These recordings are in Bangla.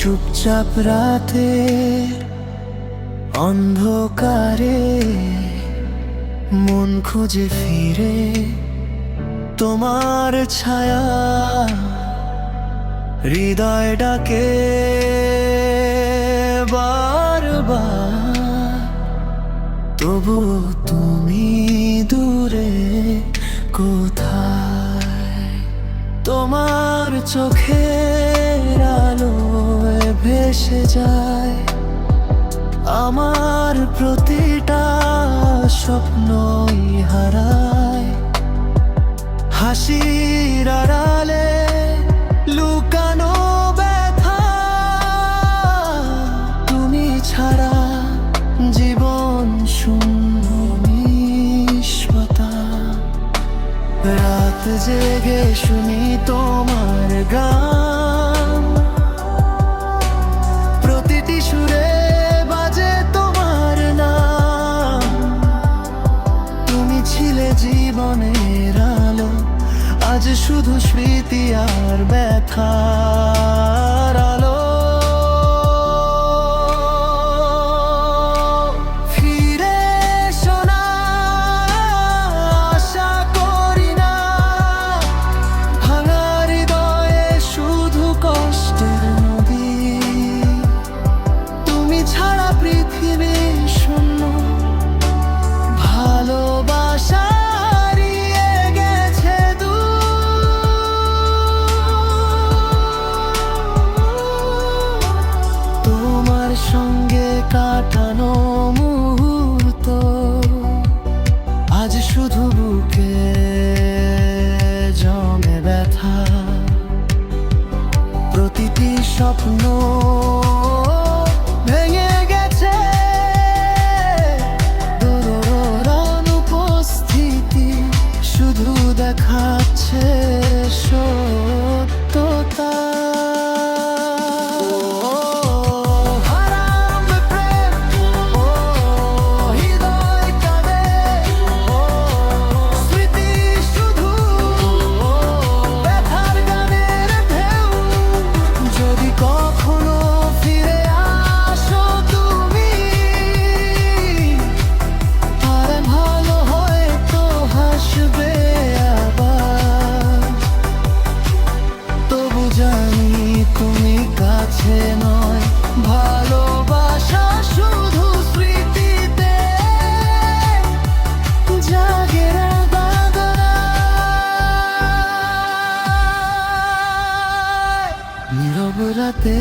চুপচাপ রাতে অন্ধকারে মন খুঁজে ফিরে তোমার ছায়া, হৃদয় ডাকে বারবার, তবু তুমি দূরে কোথায়? তোমার চোখের আলোয় ভেসে যায় আমার প্রতিটা স্বপ্নই হারায়। হাসির আড়ালে লুকানো ব্যথা, তুমি ছাড়া জীবন শূন্য নিষ্পতা। রাত জেগে শুনি তোমার গান, প্রতিটি সুরে বাজে তোমার নাম। তুমি ছিলে জীবনের আলো, আজ শুধু স্মৃতি আর ব্যথার আলো। ফিরে এসো না, আশা করি না, ভাঙা হৃদয়ে শুধু কষ্টের নদী। তুমি ছাড়া পৃথিবী শূন্য, ভালোবাসা সঙ্গে কাটানো মুহূর্ত আজ শুধু বুকে জমে ব্যথা। প্রতিটি স্বপ্ন ভেঙে গেছে, দূর অনুপস্থিতি শুধু দেখাচ্ছে সত্যতা। তুমি কাছে নয়, ভালোবাসা শুধু স্মৃতিতে জাগে নীরব রাতে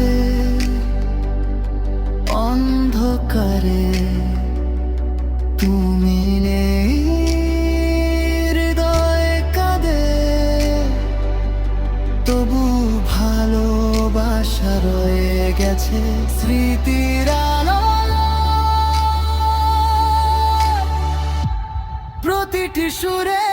অন্ধকারে তুমি নেই, হৃদয় কাঁদে, তবু ভালোবাসা রয়ে গেছে স্মৃতির আলো। প্রতিটি সুরে